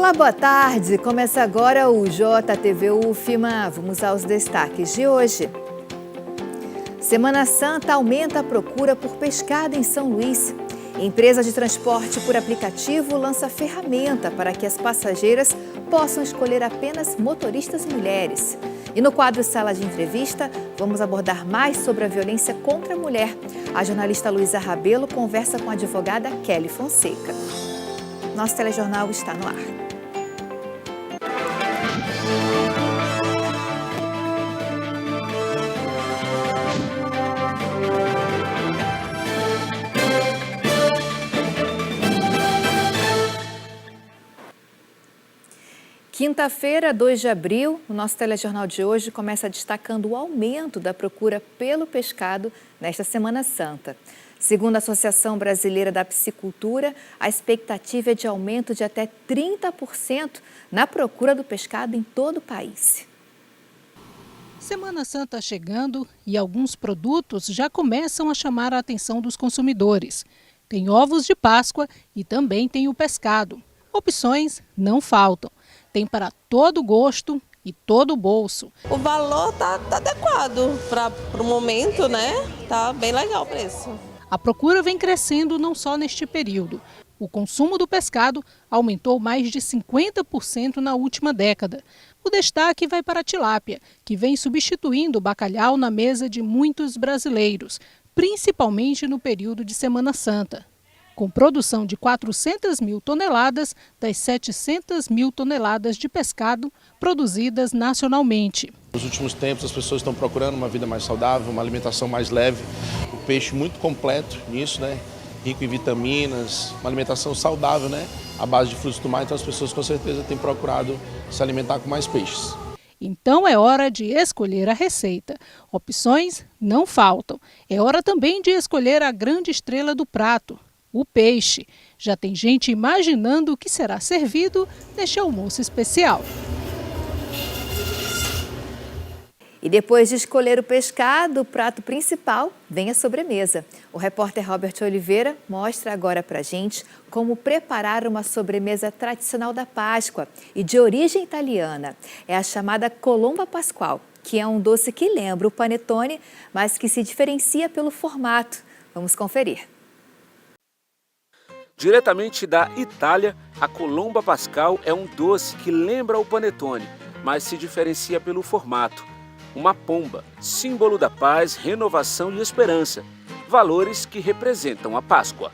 Olá, boa tarde. Começa agora o JTV UFMA. Vamos aos destaques de hoje. Semana Santa aumenta a procura por pescado em São Luís. Empresa de transporte por aplicativo lança ferramenta para que as passageiras possam escolher apenas motoristas mulheres. E no quadro Sala de Entrevista, vamos abordar mais sobre a violência contra a mulher. A jornalista Luísa Rabelo conversa com a advogada Kelly Fonseca. Nosso telejornal está no ar. Quinta-feira, 2 de abril, o nosso telejornal de hoje começa destacando o aumento da procura pelo pescado nesta Semana Santa. Segundo a Associação Brasileira da Piscicultura, a expectativa é de aumento de até 30% na procura do pescado em todo o país. Semana Santa chegando e alguns produtos já começam a chamar a atenção dos consumidores. Tem ovos de Páscoa e também tem o pescado. Opções não faltam. Tem para todo gosto e todo bolso. O valor tá adequado para o momento, né? Tá bem legal o preço. A procura vem crescendo não só neste período. O consumo do pescado aumentou mais de 50% na última década. O destaque vai para a tilápia, que vem substituindo o bacalhau na mesa de muitos brasileiros, principalmente no período de Semana Santa. Com produção de 400 mil toneladas das 700 mil toneladas de pescado produzidas nacionalmente. Nos últimos tempos as pessoas estão procurando uma vida mais saudável, uma alimentação mais leve, o peixe muito completo nisso, né? Rico em vitaminas, uma alimentação saudável, né? À base de frutos do mar, então as pessoas com certeza têm procurado se alimentar com mais peixes. Então é hora de escolher a receita. Opções não faltam. É hora também de escolher a grande estrela do prato. O peixe. Já tem gente imaginando o que será servido neste almoço especial. E depois de escolher o pescado, o prato principal vem a sobremesa. O repórter Robert Oliveira mostra agora pra gente como preparar uma sobremesa tradicional da Páscoa e de origem italiana. É a chamada colomba pasqual, que é um doce que lembra o panetone, mas que se diferencia pelo formato. Vamos conferir. Diretamente da Itália, a colomba pascal é um doce que lembra o panetone, mas se diferencia pelo formato. Uma pomba, símbolo da paz, renovação e esperança, valores que representam a Páscoa.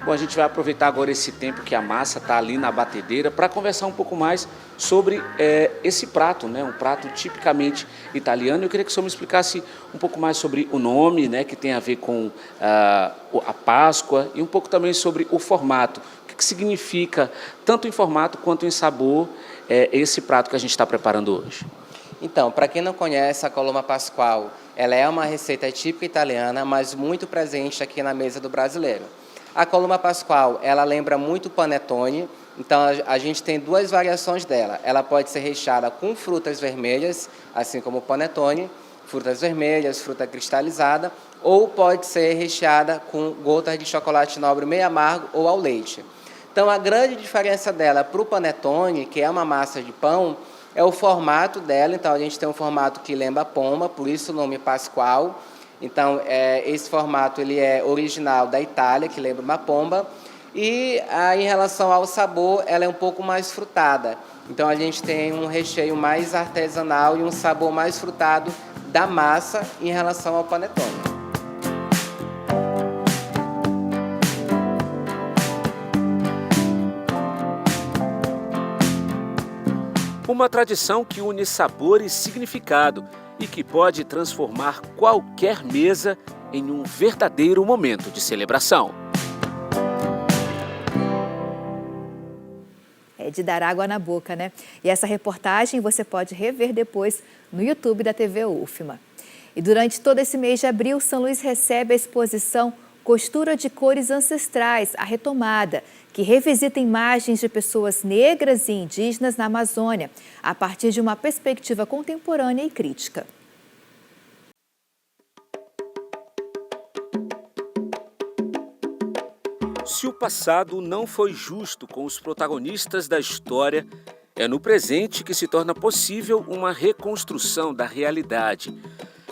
Bom, a gente vai aproveitar agora esse tempo que a massa está ali na batedeira para conversar um pouco mais sobre esse prato, né? Um prato tipicamente italiano. Eu queria que o senhor me explicasse um pouco mais sobre o nome, né? Que tem a ver com a Páscoa e um pouco também sobre o formato. O que significa, tanto em formato quanto em sabor, esse prato que a gente está preparando hoje? Então, para quem não conhece, a colomba pasqual, ela é uma receita típica italiana, mas muito presente aqui na mesa do brasileiro. A colomba pasqual, ela lembra muito o panetone, então a gente tem duas variações dela. Ela pode ser recheada com frutas vermelhas, assim como o panetone, frutas vermelhas, fruta cristalizada, ou pode ser recheada com gotas de chocolate nobre meio amargo ou ao leite. Então a grande diferença dela para o panetone, que é uma massa de pão, é o formato dela. Então a gente tem um formato que lembra a pomba, por isso o nome pasqual. Então, esse formato ele é original da Itália, que lembra uma pomba. E em relação ao sabor, ela é um pouco mais frutada. Então, a gente tem um recheio mais artesanal e um sabor mais frutado da massa em relação ao panetone. Uma tradição que une sabor e significado e que pode transformar qualquer mesa em um verdadeiro momento de celebração. É de dar água na boca, né? E essa reportagem você pode rever depois no YouTube da TV UFMA. E durante todo esse mês de abril, São Luís recebe a exposição Costura de Cores Ancestrais, a retomada, que revisita imagens de pessoas negras e indígenas na Amazônia, a partir de uma perspectiva contemporânea e crítica. Se o passado não foi justo com os protagonistas da história, é no presente que se torna possível uma reconstrução da realidade.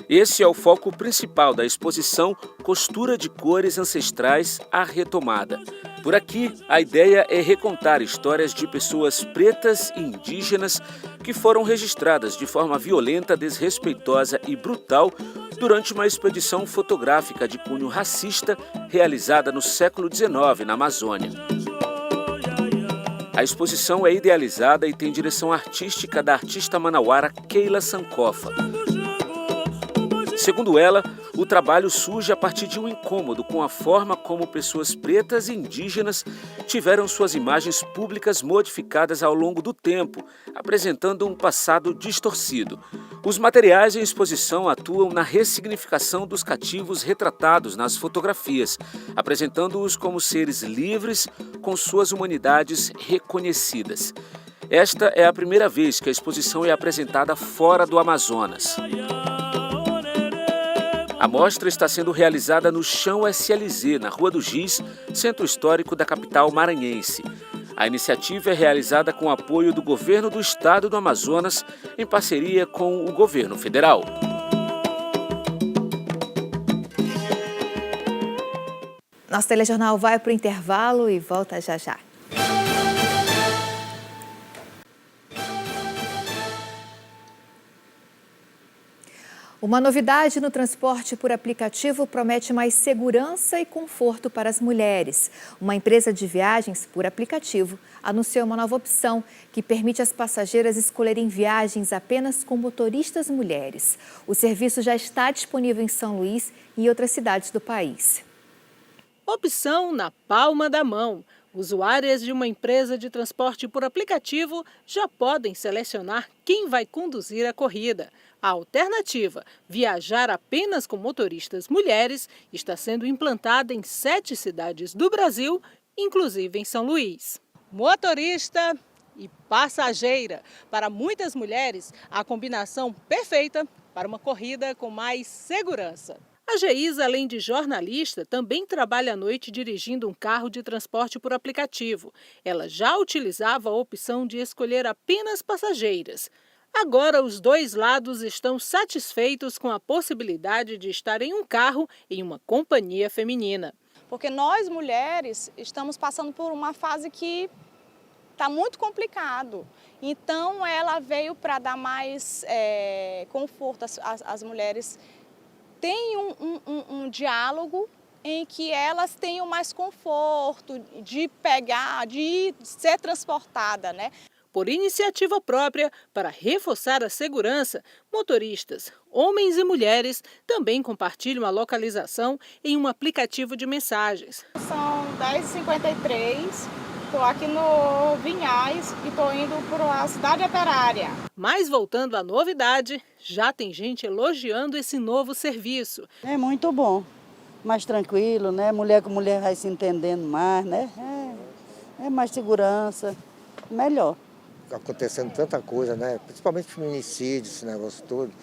Esse é o foco principal da exposição Costura de Cores Ancestrais, a retomada. Por aqui, a ideia é recontar histórias de pessoas pretas e indígenas que foram registradas de forma violenta, desrespeitosa e brutal durante uma expedição fotográfica de cunho racista realizada no século XIX na Amazônia. A exposição é idealizada e tem direção artística da artista manauara Keila Sankofa. Segundo ela, o trabalho surge a partir de um incômodo com a forma como pessoas pretas e indígenas tiveram suas imagens públicas modificadas ao longo do tempo, apresentando um passado distorcido. Os materiais em exposição atuam na ressignificação dos cativos retratados nas fotografias, apresentando-os como seres livres com suas humanidades reconhecidas. Esta é a primeira vez que a exposição é apresentada fora do Amazonas. A mostra está sendo realizada no Chão SLZ, na Rua do Giz, centro histórico da capital maranhense. A iniciativa é realizada com o apoio do Governo do Estado do Amazonas, em parceria com o Governo Federal. Nosso telejornal vai para o intervalo e volta já já. Uma novidade no transporte por aplicativo promete mais segurança e conforto para as mulheres. Uma empresa de viagens por aplicativo anunciou uma nova opção que permite às passageiras escolherem viagens apenas com motoristas mulheres. O serviço já está disponível em São Luís e em outras cidades do país. Opção na palma da mão. Usuárias de uma empresa de transporte por aplicativo já podem selecionar quem vai conduzir a corrida. A alternativa, viajar apenas com motoristas mulheres, está sendo implantada em 7 cidades do Brasil, inclusive em São Luís. Motorista e passageira. Para muitas mulheres, a combinação perfeita para uma corrida com mais segurança. A Geisa, além de jornalista, também trabalha à noite dirigindo um carro de transporte por aplicativo. Ela já utilizava a opção de escolher apenas passageiras. Agora, os dois lados estão satisfeitos com a possibilidade de estar em um carro em uma companhia feminina. Porque nós, mulheres, estamos passando por uma fase que está muito complicado. Então, ela veio para dar mais conforto às mulheres. Tem um diálogo em que elas tenham mais conforto de pegar, de ser transportada, né? Por iniciativa própria, para reforçar a segurança, motoristas, homens e mulheres, também compartilham a localização em um aplicativo de mensagens. São 10h53, estou aqui no Vinhais e estou indo para a cidade operária. Mas voltando à novidade, já tem gente elogiando esse novo serviço. É muito bom, mais tranquilo, né? Mulher com mulher vai se entendendo mais, né? É mais segurança, melhor. Acontecendo tanta coisa, né? Principalmente feminicídio, esse negócio todo,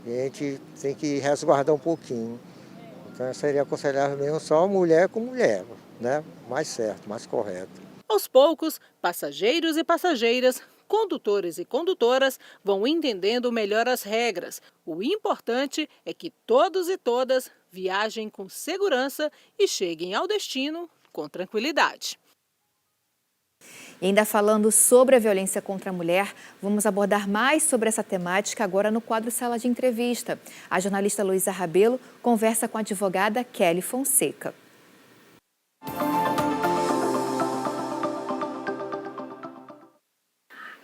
e a gente tem que resguardar um pouquinho. Então seria aconselhável mesmo só mulher com mulher, né? Mais certo, mais correto. Aos poucos, passageiros e passageiras, condutores e condutoras vão entendendo melhor as regras. O importante é que todos e todas viajem com segurança e cheguem ao destino com tranquilidade. E ainda falando sobre a violência contra a mulher, vamos abordar mais sobre essa temática agora no quadro Sala de Entrevista. A jornalista Luísa Rabelo conversa com a advogada Kelly Fonseca.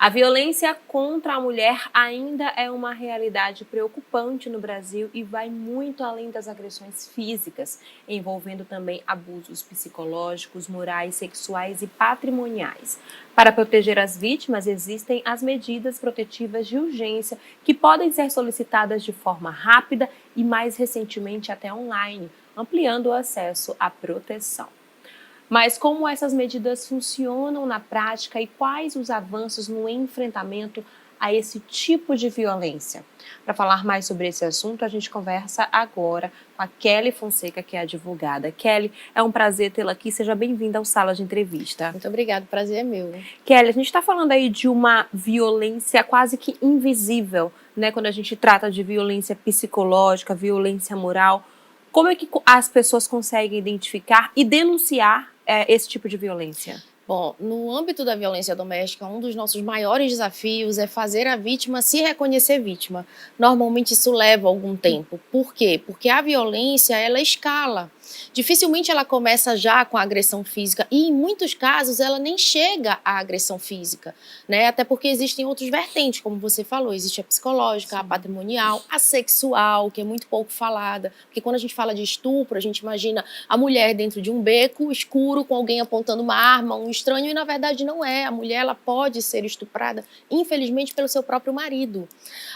A violência contra a mulher ainda é uma realidade preocupante no Brasil e vai muito além das agressões físicas, envolvendo também abusos psicológicos, morais, sexuais e patrimoniais. Para proteger as vítimas, existem as medidas protetivas de urgência, que podem ser solicitadas de forma rápida e, mais recentemente, até online. ampliando o acesso à proteção. Mas como essas medidas funcionam na prática e quais os avanços no enfrentamento a esse tipo de violência? Para falar mais sobre esse assunto, a gente conversa agora com a Kelly Fonseca, que é advogada. Kelly, é um prazer tê-la aqui. Seja bem-vinda ao Sala de Entrevista. Muito obrigada, o prazer é meu. Kelly, a gente está falando aí de uma violência quase que invisível, né? Quando a gente trata de violência psicológica, violência moral. Como é que as pessoas conseguem identificar e denunciar esse tipo de violência? Bom, no âmbito da violência doméstica, um dos nossos maiores desafios é fazer a vítima se reconhecer vítima. Normalmente isso leva algum tempo. Por quê? Porque a violência, ela escala. Dificilmente ela começa já com a agressão física e, em muitos casos, ela nem chega à agressão física, né? Até porque existem outros vertentes, como você falou, existe a psicológica, a patrimonial, a sexual, que é muito pouco falada, porque quando a gente fala de estupro, a gente imagina a mulher dentro de um beco escuro com alguém apontando uma arma, um estranho, e na verdade não é. A mulher, ela pode ser estuprada, infelizmente, pelo seu próprio marido.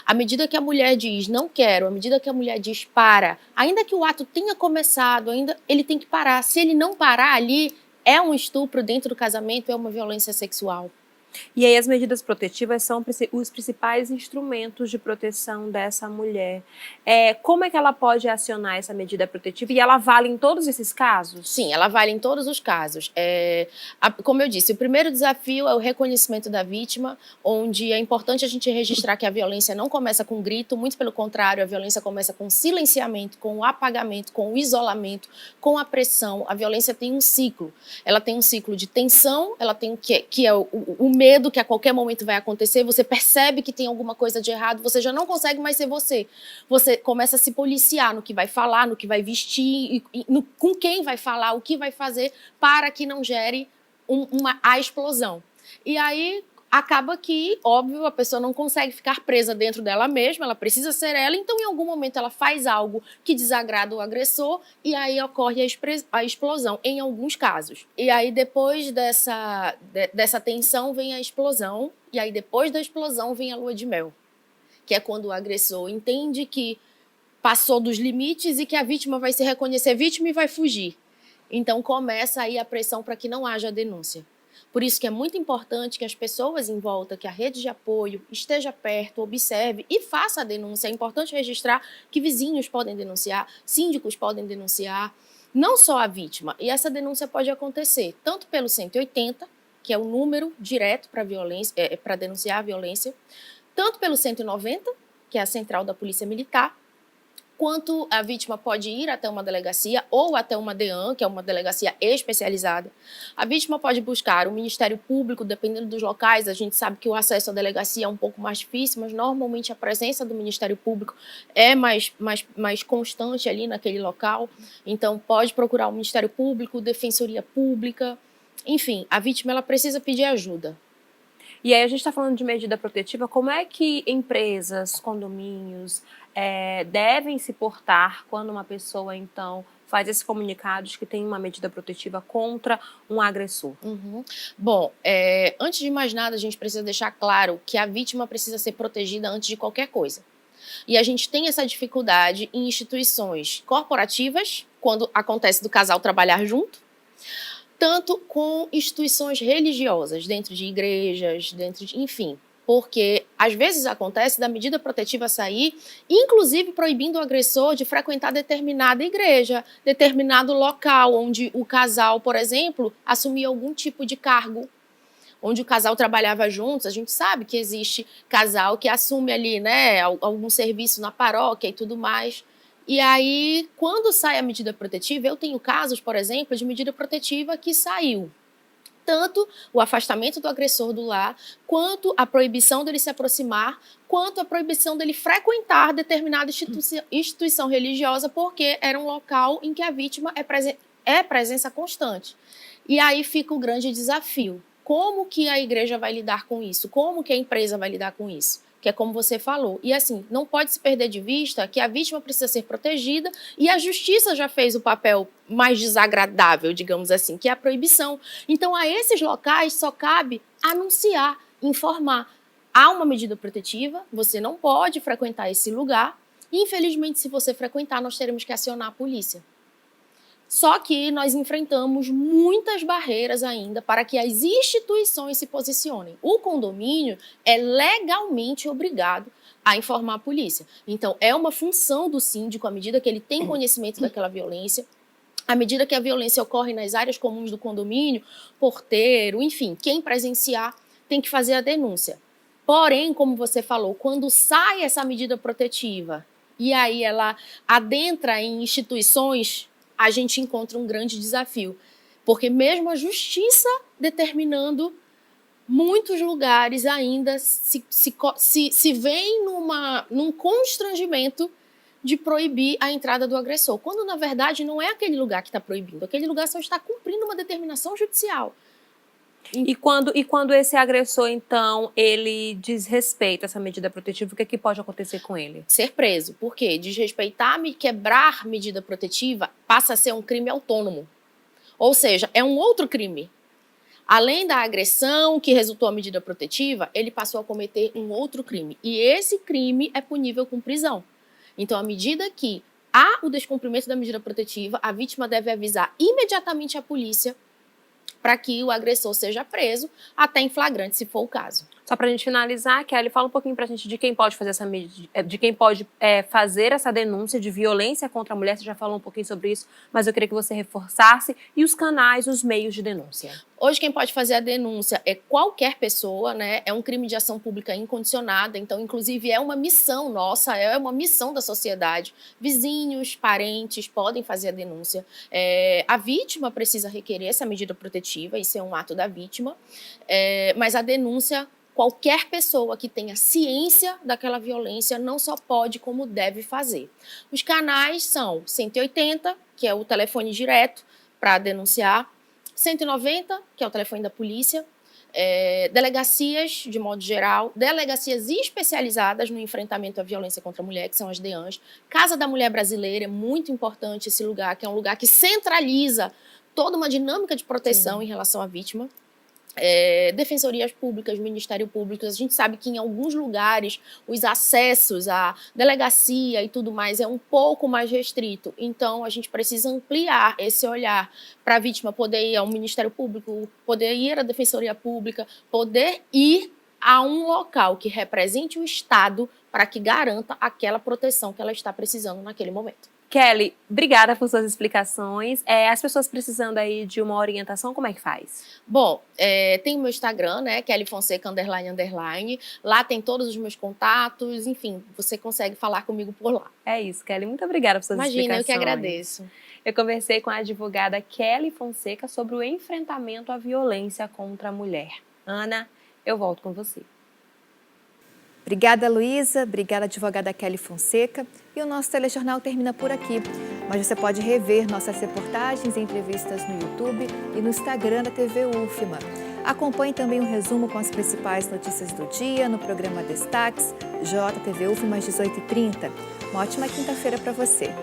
À medida que a mulher diz não quero, à medida que a mulher diz para, ainda que o ato tenha começado, ele tem que parar. Se ele não parar ali, é um estupro dentro do casamento, é uma violência sexual. E aí as medidas protetivas são os principais instrumentos de proteção dessa mulher. Como é que ela pode acionar essa medida protetiva? E ela vale em todos esses casos? Sim, ela vale em todos os casos. Como eu disse, o primeiro desafio é o reconhecimento da vítima, onde é importante a gente registrar que a violência não começa com grito, muito pelo contrário, a violência começa com silenciamento, com o apagamento, com o isolamento, com a pressão. A violência tem um ciclo. Ela tem um ciclo de tensão, ela tem que é o medo que a qualquer momento vai acontecer, você percebe que tem alguma coisa de errado, você já não consegue mais ser você. Você começa a se policiar no que vai falar, no que vai vestir, com quem vai falar, o que vai fazer, para que não gere a explosão. E aí acaba que, óbvio, a pessoa não consegue ficar presa dentro dela mesma, ela precisa ser ela, então em algum momento ela faz algo que desagrada o agressor e aí ocorre a explosão, em alguns casos. E aí depois dessa tensão vem a explosão, e aí depois da explosão vem a lua de mel, que é quando o agressor entende que passou dos limites e que a vítima vai se reconhecer vítima e vai fugir. Então começa aí a pressão para que não haja denúncia. Por isso que é muito importante que as pessoas em volta, que a rede de apoio esteja perto, observe e faça a denúncia. É importante registrar que vizinhos podem denunciar, síndicos podem denunciar, não só a vítima. E essa denúncia pode acontecer tanto pelo 180, que é o número direto para denunciar a violência, tanto pelo 190, que é a central da Polícia Militar, quanto a vítima pode ir até uma delegacia ou até uma DEAN, que é uma delegacia especializada. A vítima pode buscar o Ministério Público, dependendo dos locais. A gente sabe que o acesso à delegacia é um pouco mais difícil, mas normalmente a presença do Ministério Público é mais constante ali naquele local. Então pode procurar o Ministério Público, Defensoria Pública, enfim, a vítima ela precisa pedir ajuda. E aí a gente está falando de medida protetiva, como é que empresas, condomínios devem se portar quando uma pessoa, então, faz esse comunicado de que tem uma medida protetiva contra um agressor? Bom, antes de mais nada, a gente precisa deixar claro que a vítima precisa ser protegida antes de qualquer coisa. E a gente tem essa dificuldade em instituições corporativas, quando acontece do casal trabalhar junto, tanto com instituições religiosas, dentro de igrejas, enfim. Porque às vezes acontece da medida protetiva sair, inclusive proibindo o agressor de frequentar determinada igreja, determinado local onde o casal, por exemplo, assumia algum tipo de cargo, onde o casal trabalhava juntos. A gente sabe que existe casal que assume ali, né, algum serviço na paróquia e tudo mais. E aí, quando sai a medida protetiva, eu tenho casos, por exemplo, de medida protetiva que saiu tanto o afastamento do agressor do lar, quanto a proibição dele se aproximar, quanto a proibição dele frequentar determinada instituição religiosa, porque era um local em que a vítima é presença constante. E aí fica o grande desafio. Como que a igreja vai lidar com isso? Como que a empresa vai lidar com isso? Que é como você falou. E assim, não pode se perder de vista que a vítima precisa ser protegida e a justiça já fez o papel mais desagradável, digamos assim, que é a proibição. Então, a esses locais só cabe anunciar, informar. Há uma medida protetiva, você não pode frequentar esse lugar. E, infelizmente, se você frequentar, nós teremos que acionar a polícia. Só que nós enfrentamos muitas barreiras ainda para que as instituições se posicionem. O condomínio é legalmente obrigado a informar a polícia. Então, é uma função do síndico, à medida que ele tem conhecimento daquela violência, à medida que a violência ocorre nas áreas comuns do condomínio, porteiro, enfim, quem presenciar tem que fazer a denúncia. Porém, como você falou, quando sai essa medida protetiva e aí ela adentra em instituições, a gente encontra um grande desafio. Porque mesmo a justiça determinando, muitos lugares ainda se veem num constrangimento de proibir a entrada do agressor, quando na verdade não é aquele lugar que está proibindo, aquele lugar só está cumprindo uma determinação judicial. E quando esse agressor, então, ele desrespeita essa medida protetiva, o que é que pode acontecer com ele? Ser preso. Por quê? Desrespeitar, quebrar medida protetiva passa a ser um crime autônomo. Ou seja, é um outro crime. Além da agressão que resultou a medida protetiva, ele passou a cometer um outro crime. E esse crime é punível com prisão. Então, à medida que há o descumprimento da medida protetiva, a vítima deve avisar imediatamente a polícia para que o agressor seja preso, até em flagrante, se for o caso. Só para a gente finalizar, Kelly, fala um pouquinho para a gente de quem pode fazer fazer essa denúncia de violência contra a mulher. Você já falou um pouquinho sobre isso, mas eu queria que você reforçasse. E os canais, os meios de denúncia? Hoje quem pode fazer a denúncia é qualquer pessoa, né? É um crime de ação pública incondicionada, então inclusive é uma missão nossa, é uma missão da sociedade. Vizinhos, parentes podem fazer a denúncia. A vítima precisa requerer essa medida protetiva, isso é um ato da vítima, mas a denúncia, qualquer pessoa que tenha ciência daquela violência não só pode, como deve fazer. Os canais são 180, que é o telefone direto para denunciar, 190, que é o telefone da polícia, delegacias, de modo geral, delegacias especializadas no enfrentamento à violência contra a mulher, que são as DEANs, Casa da Mulher Brasileira, é muito importante esse lugar, que é um lugar que centraliza toda uma dinâmica de proteção em relação à vítima. Defensorias públicas, Ministério Público, a gente sabe que em alguns lugares os acessos à delegacia e tudo mais é um pouco mais restrito, então a gente precisa ampliar esse olhar para a vítima poder ir ao Ministério Público, poder ir à Defensoria Pública, poder ir a um local que represente o Estado para que garanta aquela proteção que ela está precisando naquele momento. Kelly, obrigada por suas explicações. As pessoas precisando aí de uma orientação, como é que faz? Bom, tem o meu Instagram, né, Kelly Fonseca __. Lá tem todos os meus contatos, enfim, você consegue falar comigo por lá. É isso, Kelly. Muito obrigada por suas explicações. Imagina, eu que agradeço. Eu conversei com a advogada Kelly Fonseca sobre o enfrentamento à violência contra a mulher. Ana, eu volto com você. Obrigada, Luísa. Obrigada, advogada Kelly Fonseca. E o nosso telejornal termina por aqui. Mas você pode rever nossas reportagens e entrevistas no YouTube e no Instagram da TV UFMA. Acompanhe também um resumo com as principais notícias do dia no programa Destaques, JTV UFMA às 18h30. Uma ótima quinta-feira para você.